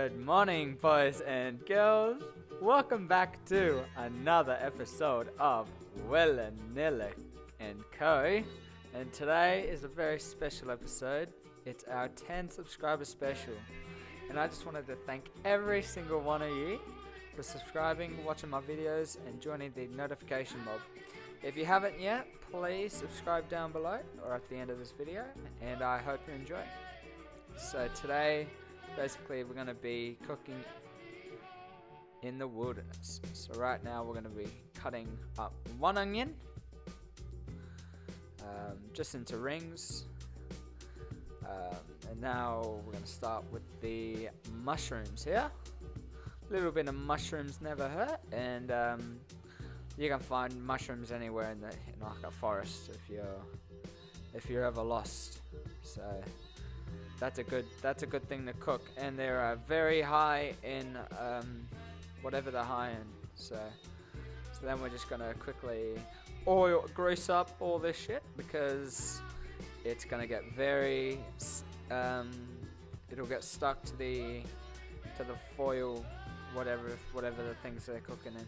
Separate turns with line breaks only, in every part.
Good morning, boys and girls. Welcome back to another episode of Willy Nilly and Co. And today is a very special episode. It's our 10 subscriber special. And I just wanted to thank every single one of you for subscribing, watching my videos, and joining the notification mob. If you haven't yet, please subscribe down below or at the end of this video, and I hope you enjoy. So today, basically, we're going to be cooking in the wilderness. So right now, we're going to be cutting up one onion, just into rings. And now we're going to start with the mushrooms here. A little bit of mushrooms never hurt, and you can find mushrooms anywhere in like a forest if you're ever lost. So that's a good thing to cook, and they're very high in whatever they're high in. So then we're just gonna quickly grease up all this shit because it's gonna get very it'll get stuck to the foil, whatever the things they're cooking in.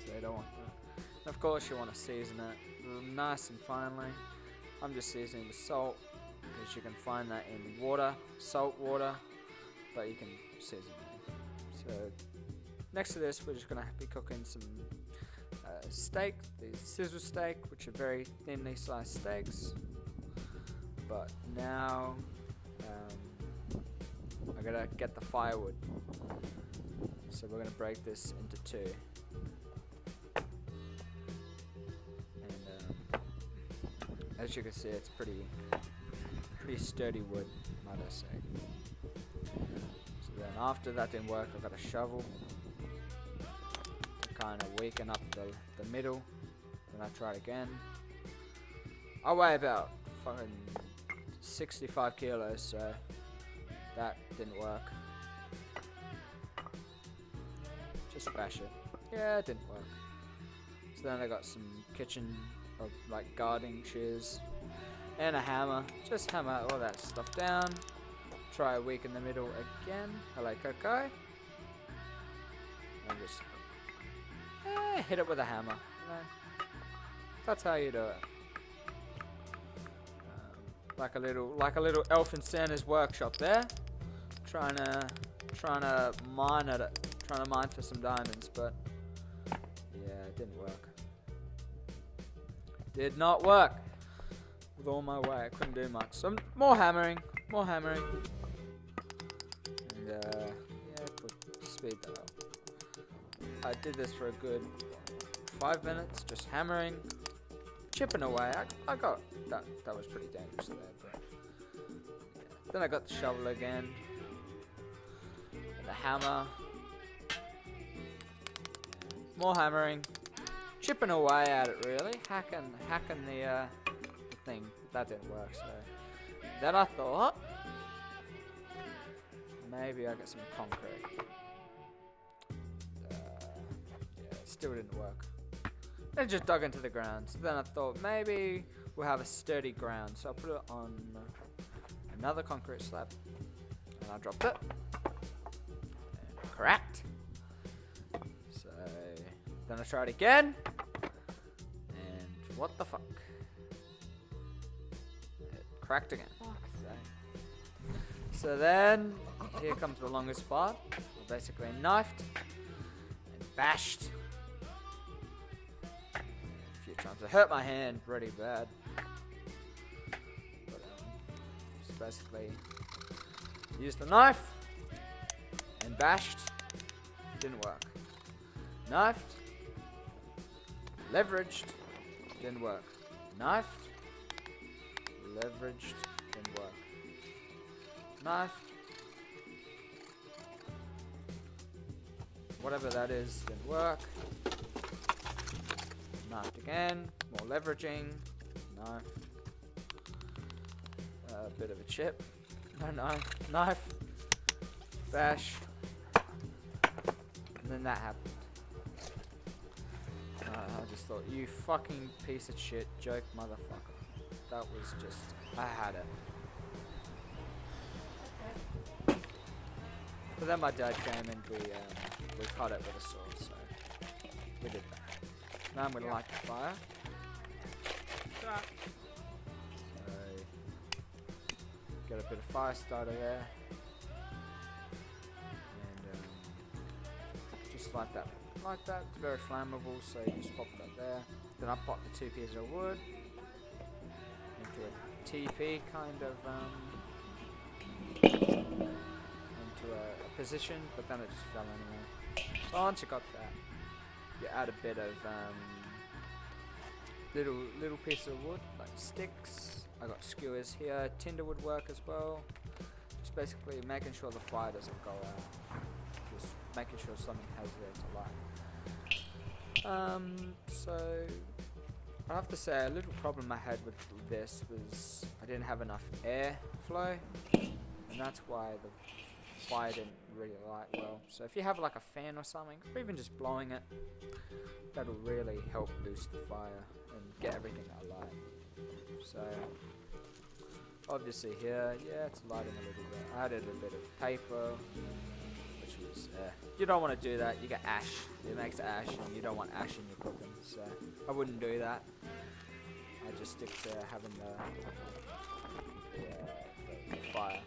So you don't want that. And of course you want to season it nice and finely. I'm just seasoning with salt because you can find that in water, salt water, but you can season it. So next to this, we're just going to be cooking some steak, these sizzle steak, which are very thinly sliced steaks. But now I'm going to get the firewood. So we're going to break this into two. And as you can see, it's pretty sturdy wood, might I say. So then after that didn't work, I got a shovel to kind of weaken up the middle. Then I tried again. I weigh about fucking 65 kilos, so that didn't work. Just bash it. Yeah, it didn't work. So then I got some kitchen or like gardening shears and a hammer. Just hammer all that stuff down. Try a weak in the middle again. Hello, Coco. And just hit it with a hammer. You know? That's how you do it. Like a little elf in Santa's workshop there. Trying to mine at it. Trying to mine for some diamonds, but yeah, it didn't work. Did not work. With all my weight, I couldn't do much. So more hammering. And yeah, speed that up. I did this for a good 5 minutes, just hammering, chipping away. I got that. That was pretty dangerous there, but yeah. Then I got the shovel again, and the hammer. More hammering, chipping away at it really, hacking the thing. That didn't work. So then I thought maybe I get some concrete. Yeah, it still didn't work. I just dug into the ground. So then I thought maybe we'll have a sturdy ground. So I put it on another concrete slab, and I dropped it. And cracked. So then I tried again, and what the fuck? It cracked again. So then, here comes the longest part. Basically knifed and bashed a few times. It hurt my hand pretty bad. But just basically used the knife and bashed. Didn't work. Knifed. Leveraged. Didn't work. Knifed. Leveraged. Didn't work. Knifed. Whatever that is, didn't work. Knifed again. More leveraging. Knife. A bit of a chip. No knife. Knife. Bash. And then that happened. I just thought, you fucking piece of shit, joke motherfucker. That was just, I had it. But then my dad came and we cut it with a saw, so we did that. Now I'm gonna light the fire. So get a bit of fire starter there, and just like that. Like that, it's very flammable, so you just pop that there. Then I pop the 2 pieces of wood into a TP kind of into a position, but then it just fell anyway. So once you got that, you add a bit of little piece of wood, like sticks. I got skewers here. Tinder would work as well. Just basically making sure the fire doesn't go out. Just making sure something has there to light. So I have to say a little problem I had with this was I didn't have enough air flow, and that's why the fire didn't really light well. So if you have like a fan or something, or even just blowing it, that'll really help boost the fire and get everything alight. So obviously here, yeah, it's lighting a little bit. I added a bit of paper, which was, you don't want to do that. You get ash. It makes ash, and you don't want ash in your cooking. So I wouldn't do that. I just stick to having the fire.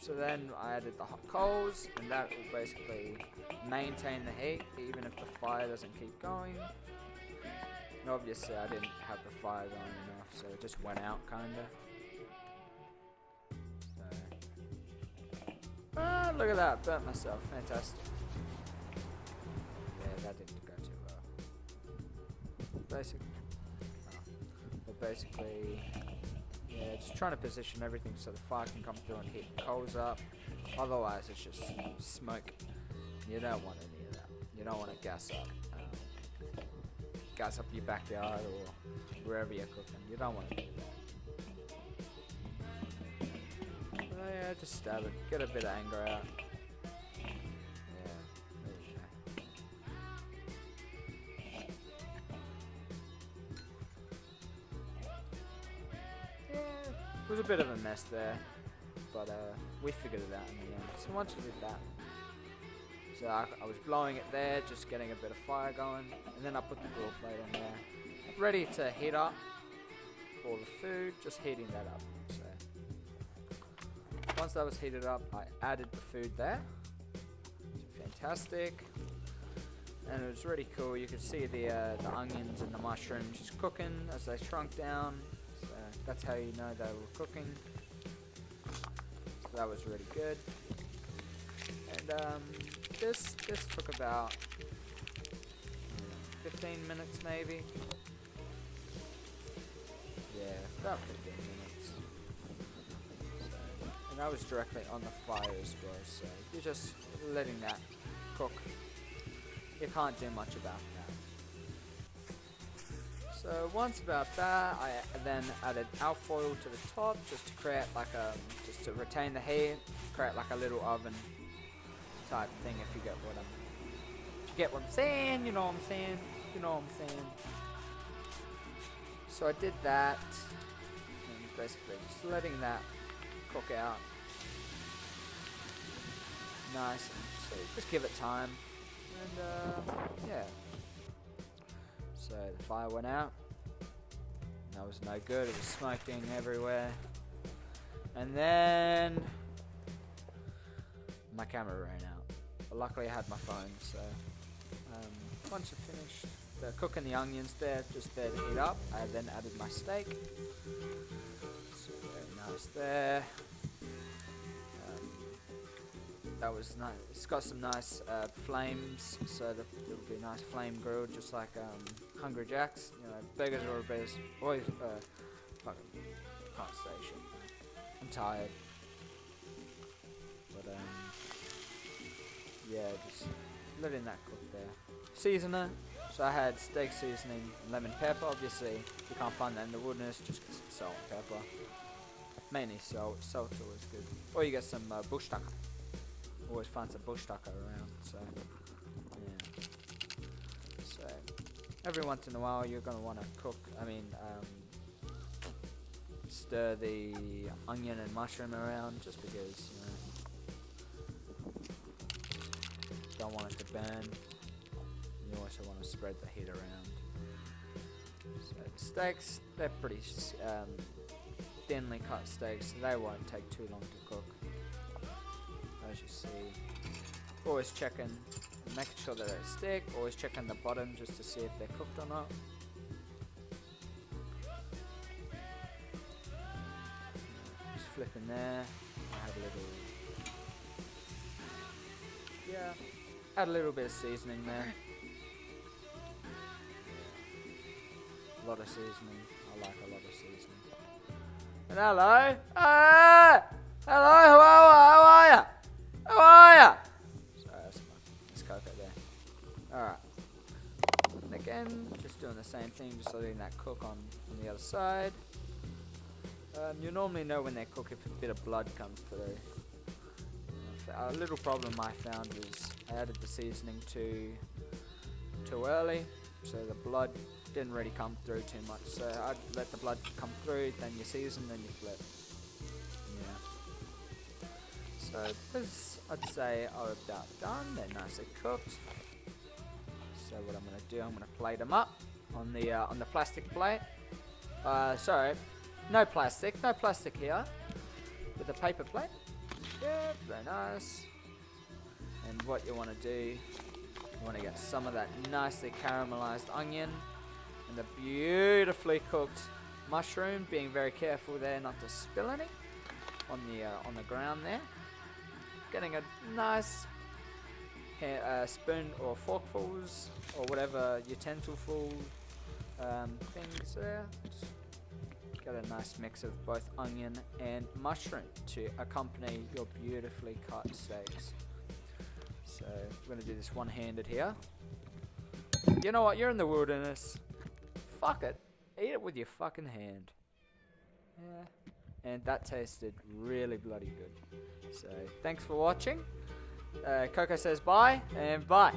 So then I added the hot coals, and that will basically maintain the heat, even if the fire doesn't keep going. And obviously I didn't have the fire going enough, so it just went out, kinda. Ah, look at that, burnt myself, fantastic. Yeah, that didn't go too well. Basically, yeah, just trying to position everything so the fire can come through and heat the coals up. Otherwise, it's just smoke. You don't want any of that. You don't want to gas up your backyard or wherever you're cooking. You don't want to do that. Yeah, just stab it. Get a bit of anger out. Yeah, there you go. Yeah, it was a bit of a mess there, but we figured it out in the end. So once you did that, so I was blowing it there, just getting a bit of fire going, and then I put the grill plate on there, ready to heat up all the food, just heating that up. So once that was heated up, I added the food there. Fantastic. And it was really cool. You could see the onions and the mushrooms just cooking as they shrunk down. So that's how you know they were cooking. So that was really good. And this took about 15 minutes maybe. Yeah, about 15 minutes. And that was directly on the fire as well, so you're just letting that cook. You can't do much about that. So once about that, I then added alfoil to the top just to create like just to retain the heat, create like a little oven type thing, if you get what I'm saying, you know what I'm saying, you know what I'm saying. So I did that, and basically just letting that cook out nice, so just give it time, and yeah. So the fire went out, that was no good, it was smoking everywhere, and then my camera ran out, but luckily I had my phone. So once I finished cooking the onions there, just there to heat up, I then added my steak. So very nice there. That was nice. It's got some nice flames, so it'll be a nice flame grilled, just like Hungry Jack's. You know, beggars or beggars. Always fucking can't say shit. I'm tired. But yeah, just letting that cook there. Seasoner. So I had steak seasoning, lemon pepper. Obviously, you can't find that in the wilderness. Just get some salt and pepper. Mainly salt. Salt's always good. Or you get some bush tucker. Always find some bush tucker around. So yeah. So every once in a while, you're gonna want to cook. Stir the onion and mushroom around, just because, you know. don't want it to burn. You also want to spread the heat around. So the steaks, they're pretty thinly cut steaks, so they won't take too long to cook. As you see, always checking, making sure that they stick, always checking the bottom just to see if they're cooked or not. Just flipping there. I have a little, add a little bit of seasoning there. A lot of seasoning. I like a lot of seasoning. And hello, hello, how are ya? How are ya? Sorry, that's cocoa there. Alright. And again, just doing the same thing, just letting that cook on the other side. You normally know when they cook if a bit of blood comes through. A little problem I found is I added the seasoning too early, so the blood didn't really come through too much. So I'd let the blood come through, then you season, then you flip. Yeah. So this, I'd say, are about done. They're nicely cooked. So what I'm going to do, I'm going to plate them up on the plastic plate. Sorry, no plastic here. With a paper plate. Yeah, very nice. And what you want to do, you want to get some of that nicely caramelized onion and the beautifully cooked mushroom. Being very careful there not to spill any on the ground there. Getting a nice spoon or forkfuls or whatever utensilful things there. Just get a nice mix of both onion and mushroom to accompany your beautifully cut steaks. So we're going to do this one-handed here. You know what? You're in the wilderness. Fuck it. Eat it with your fucking hand. Yeah. And that tasted really bloody good. So thanks for watching. Coco says bye and bye.